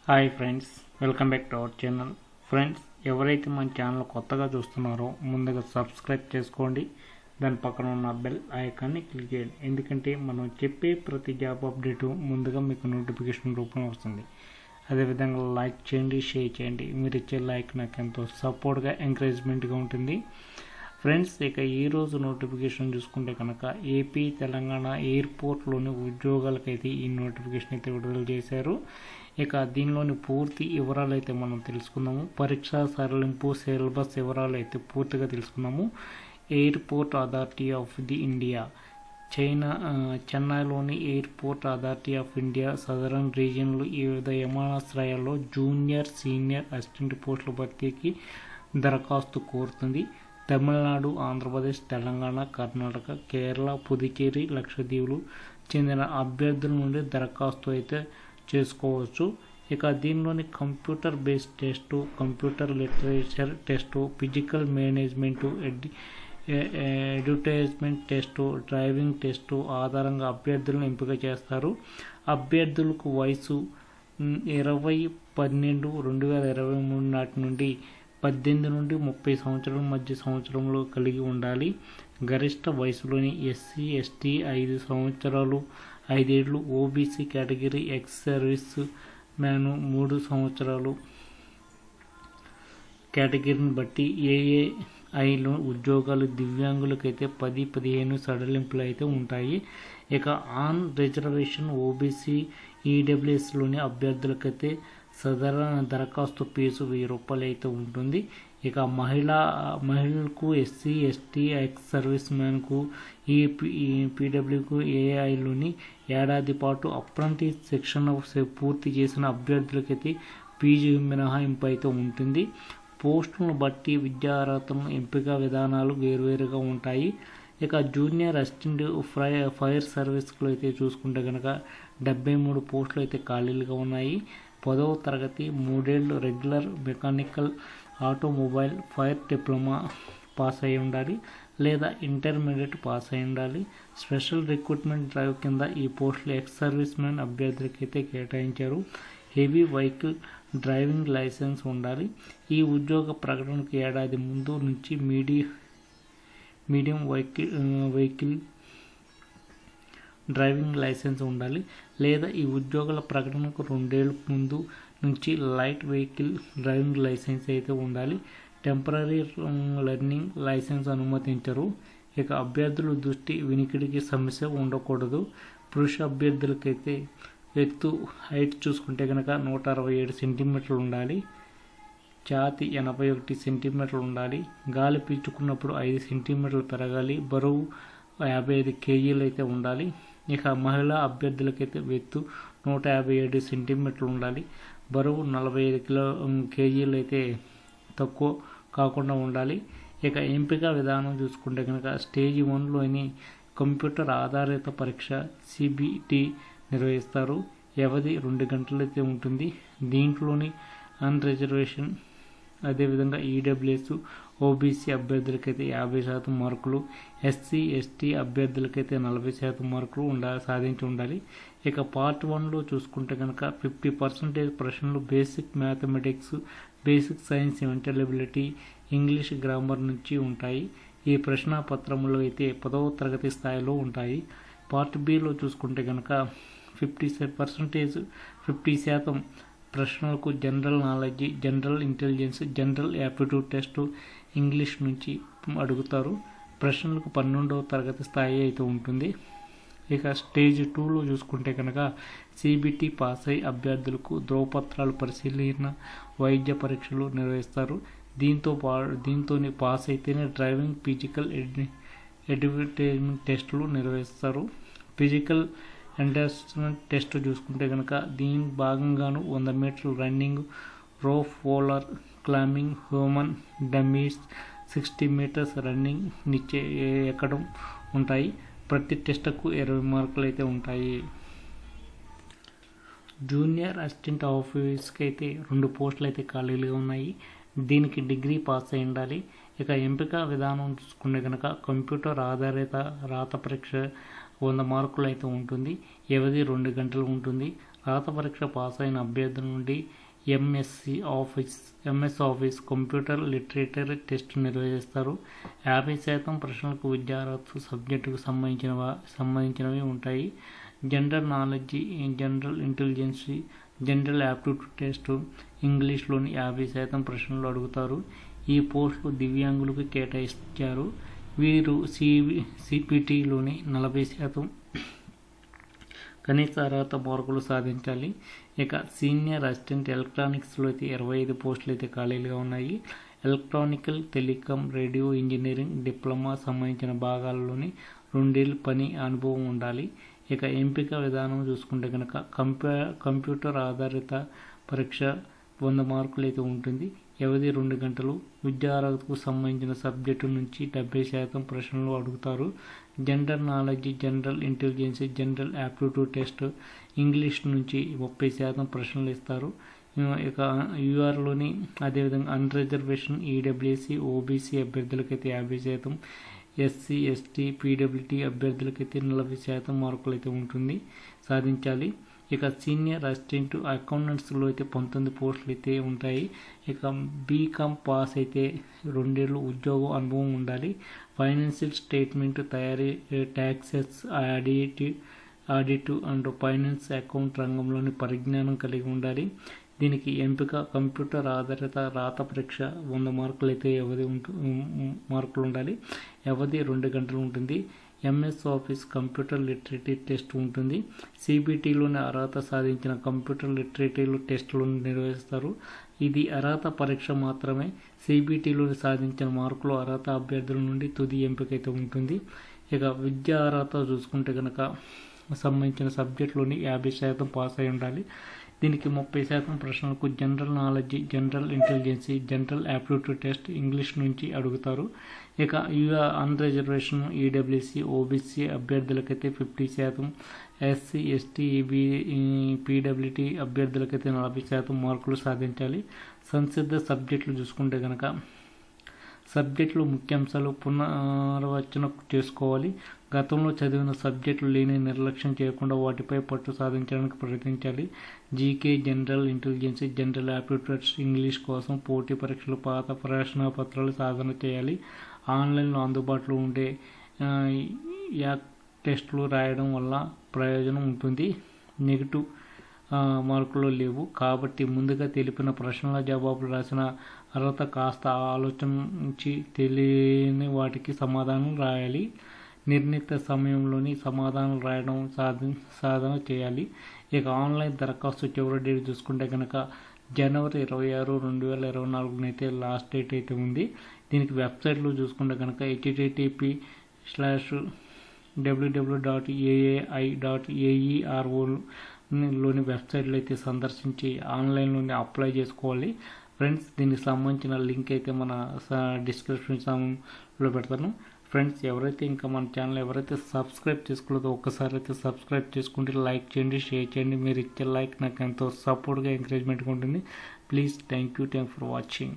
Hi friends, welcome back to our channel. Friends, ఎవరైతే మన channel కొత్తగా చూస్తున్నారో ముందుగా సబ్స్క్రైబ్ చేసుకోండి. దాని పక్కన ఉన్న బెల్ ఐకాన్ని క్లిక్ చేయండి. ఎందుకంటే మనం చెప్పే ప్రతి జాబ్ అప్డేటు ముందుగా మీకు నోటిఫికేషన్ రూపంలో వస్తుంది. అదేవిధంగా లైక్ చేయండి, షేర్ చేయండి. మీరు ఇచ్చే లైక్ నాకు ఎంతో సపోర్ట్గా, ఎంకరేజ్మెంట్గా ఉంటుంది. ఫ్రెండ్స్, ఇక ఈరోజు నోటిఫికేషన్ చూసుకుంటే కనుక ఏపీ తెలంగాణ ఎయిర్పోర్ట్లోని ఉద్యోగాలకైతే ఈ నోటిఫికేషన్ అయితే విడుదల చేశారు. ఇక దీనిలోని పూర్తి వివరాలు అయితే మనం తెలుసుకుందాము. పరీక్షా సరళింపు సిలబస్ వివరాలు అయితే పూర్తిగా తెలుసుకుందాము. Airport authority of the India చెన్నైలోని airport authority of India southern రీజియన్లో వివిధ విమానాశ్రయాల్లో జూనియర్, సీనియర్ అసిస్టెంట్ పోస్టుల భర్తీకి దరఖాస్తు కోరుతుంది. తమిళనాడు, ఆంధ్రప్రదేశ్, తెలంగాణ, కర్ణాటక, కేరళ, పుదుచ్చేరి, లక్షద్వీపులు చెందిన అభ్యర్థుల నుండి దరఖాస్తు అయితే చేసుకోవచ్చు. ఇక దీనిలోని computer based test, computer literature test, physical management, advertisement test, driving test ఆధారంగా అభ్యర్థులను ఎంపిక చేస్తారు. అభ్యర్థులకు వయసు 20/12/2023 నాటి నుండి 18 నుండి 30 సంవత్సరాల మధ్య సంవత్సరంలో కలిగి ఉండాలి. గరిష్ట వయసులోని ఎస్సీ, ఎస్టీ 5 సంవత్సరాలు 5 ఏళ్ళు, OBC category ex service man 3 సంవత్సరాలు. కేటగిరీని బట్టి ఏఏఐలో ఉద్యోగాలు దివ్యాంగులకైతే 10-15 సడలింపులు అయితే ఉంటాయి. ఇక ఆన్ రిజర్వేషన్ ఓబీసీ ఈడబ్ల్యూఎస్లోని అభ్యర్థులకైతే సాధారణ దరఖాస్తు ఫీజు ₹1000 అయితే ఉంటుంది. ఇక మహిళలకు, ఎస్సీ, ఎస్టీ, ఎక్స్ సర్వీస్ మ్యాన్కు, పీడబ్ల్యూకు, ఏఐలోని ఏడాది పాటు అప్రెంటిస్ శిక్షణ పూర్తి చేసిన అభ్యర్థులకైతే ఫీజు మినహాయింపు అయితే ఉంటుంది. పోస్టులను బట్టి విద్యార్హతను ఎంపిక విధానాలు వేరువేరుగా ఉంటాయి. ఇక జూనియర్ అసిస్టెంట్ ఫైర్ సర్వీస్లో అయితే చూసుకుంటే కనుక 73 పోస్టులు అయితే ఖాళీలుగా ఉన్నాయి. 10వ తరగతి 3 ఏళ్ళు regular mechanical automobile fire diploma pass అయి ఉండాలి లేదా ఇంటర్మీడియట్ పాస్ అయి ఉండాలి. స్పెషల్ రిక్రూట్మెంట్ డ్రైవ్ కింద ఈ పోస్టులు ఎక్స్ సర్వీస్ మ్యాన్ అభ్యర్థులకైతే కేటాయించారు. హెవీ వెహికల్ డ్రైవింగ్ లైసెన్స్ ఉండాలి. ఈ ఉద్యోగ ప్రకటనకు ఏడాది ముందు నుంచి మీడియం వెహికల్ డ్రైవింగ్ లైసెన్స్ ఉండాలి లేదా ఈ ఉద్యోగాల ప్రకటనకు 2 ఏళ్ళ ముందు నుంచి లైట్ వెహికల్ డ్రైవింగ్ లైసెన్స్ అయితే ఉండాలి. టెంపరీ లెర్నింగ్ లైసెన్స్ అనుమతించరు. ఇక అభ్యర్థుల దృష్టి వినికిడికి సమస్య ఉండకూడదు. పురుష అభ్యర్థులకైతే ఎత్తు హైట్ చూసుకుంటే కనుక 167 సెంటీమీటర్లు ఉండాలి. ఛాతీ 81 సెంటీమీటర్లు ఉండాలి. గాలి పీల్చుకున్నప్పుడు 5 సెంటీమీటర్లు పెరగాలి. బరువు 55 కేజీలు అయితే ఉండాలి. ఇక మహిళా అభ్యర్థులకైతే ఎత్తు 157 సెంటీమీటర్లు ఉండాలి. బరువు 45 కేజీలు అయితే తక్కువ కాకుండా ఉండాలి. ఇక ఎంపిక విధానం చూసుకుంటే కనుక స్టేజ్ 1లోని కంప్యూటర్ ఆధారిత పరీక్ష CBT నిర్వహిస్తారు. వ్యవధి 2 గంటలైతే ఉంటుంది. దీంట్లోని అన్ రిజర్వేషన్ అదేవిధంగా ఈడబ్ల్యూఎస్ ఓబీసీ అభ్యర్థులకైతే 50% మార్కులు, ఎస్సీ, ఎస్టీ అభ్యర్థులకైతే 40% మార్కులు సాధించి ఉండాలి. ఇక పార్ట్ 1లో చూసుకుంటే కనుక 50% ప్రశ్నలు basic mathematics, basic science, mental ability, English grammar నుంచి ఉంటాయి. ఈ ప్రశ్నాపత్రములు అయితే 10వ తరగతి స్థాయిలో ఉంటాయి. పార్ట్ బిలో చూసుకుంటే కనుక 50% ప్రశ్నలకు general knowledge, general intelligence, general aptitude test English నుంచి అడుగుతారు. ప్రశ్నలకు 12వ తరగతి స్థాయి అయితే ఉంటుంది. ఇక స్టేజ్ 2లో చూసుకుంటే కనుక CBT పాస్ అయ్యి అభ్యర్థులకు ధ్రువపత్రాలు పరిశీలన, వైద్య పరీక్షలు నిర్వహిస్తారు. దీంతో పాస్ అయితేనే డ్రైవింగ్, ఫిజికల్ అడ్వర్టైజ్మెంట్ టెస్టులు నిర్వహిస్తారు. ఫిజికల్ ఎండార్స్మెంట్ టెస్ట్ చూసుకుంటే కనుక దీని భాగంగాను 100 మీటర్లు running, rope roller climbing, human dummies, 60 metres running ఎక్కడం ఉంటాయి. ప్రతి టెస్టుకు 20 మార్కులు అయితే ఉంటాయి. జూనియర్ అసిస్టెంట్ ఆఫీస్కి అయితే 2 పోస్టులు అయితే ఖాళీలుగా ఉన్నాయి. దీనికి డిగ్రీ పాస్ అయి ఉండాలి. ఇక ఎంపిక విధానం చూసుకుంటే కనుక కంప్యూటర్ ఆధారిత రాత పరీక్ష 100 మార్కులు అయితే ఉంటుంది. వ్యవధి 2 గంటలు ఉంటుంది. రాత పరీక్ష పాస్ అయిన అభ్యర్థుల నుండి MS office computer literature test నిర్వహిస్తారు. 50% ప్రశ్నలకు విద్యార్థులు సబ్జెక్టుకు సంబంధించినవి ఉంటాయి. General knowledge, general intelligence, general aptitude test ఇంగ్లీష్లోని 50% ప్రశ్నలు అడుగుతారు. ఈ పోస్టులు దివ్యాంగులకు కేటాయించారు. వీరు సిపిటిలోని 40% కనీస అర్హత మార్కులు సాధించాలి. ఇక సీనియర్ అసిస్టెంట్ ఎలక్ట్రానిక్స్లో అయితే 25 పోస్టులు అయితే ఖాళీలుగా ఉన్నాయి. Electronical, telecom, radio engineering, diploma సంబంధించిన భాగాల్లోని 2 ఏళ్ళు పని అనుభవం ఉండాలి. ఇక ఎంపిక విధానం చూసుకుంటే కనుక కంప్యూటర్ ఆధారిత పరీక్ష 100 మార్కులు అయితే ఉంటుంది. వ్యవధి 2 గంటలు. విద్యార్హతకు సంబంధించిన సబ్జెక్టు నుంచి 70% ప్రశ్నలు అడుగుతారు. General knowledge, general intelligence, general aptitude test English నుంచి 30% ప్రశ్నలు ఇస్తారు. ఇక యూఆర్లోని అదేవిధంగా అన్రిజర్వేషన్, ఈడబ్ల్యూఎస్సీ, ఓబీసీ అభ్యర్థులకైతే 50%, ఎస్సీ, ఎస్టీ, పీడబ్ల్యూటీ అభ్యర్థులకైతే 40% మార్కులు అయితే ఉంటుంది సాధించాలి. ఇక సీనియర్ అసిస్టెంట్ అకౌంటెంట్స్లో అయితే 19 పోస్టులు అయితే ఉంటాయి. ఇక బీకామ్ పాస్ అయితే 2 ఏళ్ళు ఉద్యోగ అనుభవం ఉండాలి. ఫైనాన్షియల్ స్టేట్మెంట్ తయారీ, taxes, audit and finance account రంగంలోని పరిజ్ఞానం కలిగి ఉండాలి. దీనికి ఎంపిక కంప్యూటర్ ఆధారిత రాత పరీక్ష 100 మార్కులు అయితే మార్కులు ఉండాలి. వ్యవధి 2 గంటలు ఉంటుంది. ఎంఎస్ ఆఫీస్ కంప్యూటర్ లిటరేటరీ టెస్ట్ ఉంటుంది. సిబిటిలోని అర్హత సాధించిన కంప్యూటర్ లిటరేటరీ టెస్టులను నిర్వహిస్తారు. ఇది అర్హత పరీక్ష మాత్రమే. సిబిటిలోని సాధించిన మార్కులు అర్హత అభ్యర్థుల నుండి తుది ఎంపిక అయితే ఉంటుంది. ఇక విద్యా అర్హత చూసుకుంటే కనుక సంబంధించిన సబ్జెక్టులోని 50% పాస్ అయి ఉండాలి. దీనికి 30% ప్రశ్నలకు general knowledge, general intelligence, general aptitude test English నుంచి అడుగుతారు. ఇక అన్రిజర్వేషన్, ఈడబ్ల్యూఎస్సీ, ఓబీసీ అభ్యర్థులకైతే 50%, ఎస్సీ, ఎస్టీ, పీడబ్ల్యూటీ అభ్యర్థులకైతే 40% మార్కులు సాధించాలి. సంసిద్ధ సబ్జెక్టులు చూసుకుంటే కనుక సబ్జెక్టులు ముఖ్యాంశాలు పునరావర్తన చేసుకోవాలి. గతంలో చదివిన సబ్జెక్టులు లేని నిర్లక్ష్యం చేయకుండా వాటిపై పట్టు సాధించడానికి ప్రయత్నించాలి. GK, general intelligence, general aptitudes English కోసం పోటీ పరీక్షలు, పాత ప్రశ్న పత్రాలు సాధన చేయాలి. ఆన్లైన్లో అందుబాటులో ఉండే యాక్ టెస్టులు రాయడం వల్ల ప్రయోజనం ఉంటుంది. నెగిటివ్ మార్కులు లేవు కాబట్టి ముందుగా తెలిపిన ప్రశ్నల జవాబులు రాసిన అర్హత కాస్త ఆలోచించి తెలియని వాటికి సమాధానం రాయాలి. నిర్ణీత సమయంలోని సమాధానం రాయడం సాధన చేయాలి. ఇక ఆన్లైన్ దరఖాస్తు చివరి డేట్ చూసుకుంటే కనుక జనవరి 26, 2024 అయితే లాస్ట్ డేట్ అయితే ఉంది. దీనికి వెబ్సైట్లో చూసుకుంటే కనుక http://www.aai.aero లోని వెబ్సైట్లో అయితే సందర్శించి ఆన్లైన్లోనే అప్లై చేసుకోవాలి. ఫ్రెండ్స్, దీనికి సంబంధించిన లింక్ అయితే మన డిస్క్రిప్షన్లో పెడతాను. ఫ్రెండ్స్, ఎవరైతే ఇంకా మన ఛానల్ ఎవరైతే సబ్స్క్రైబ్ చేసుకోలేదో ఒక్కసారి అయితే సబ్స్క్రైబ్ చేసుకుంటే లైక్ చేయండి, షేర్ చేయండి. మీరు ఇచ్చే లైక్ నాకు ఎంతో సపోర్ట్గా ఎంకరేజ్మెంట్గా ఉంటుంది. Please, thank you for watching.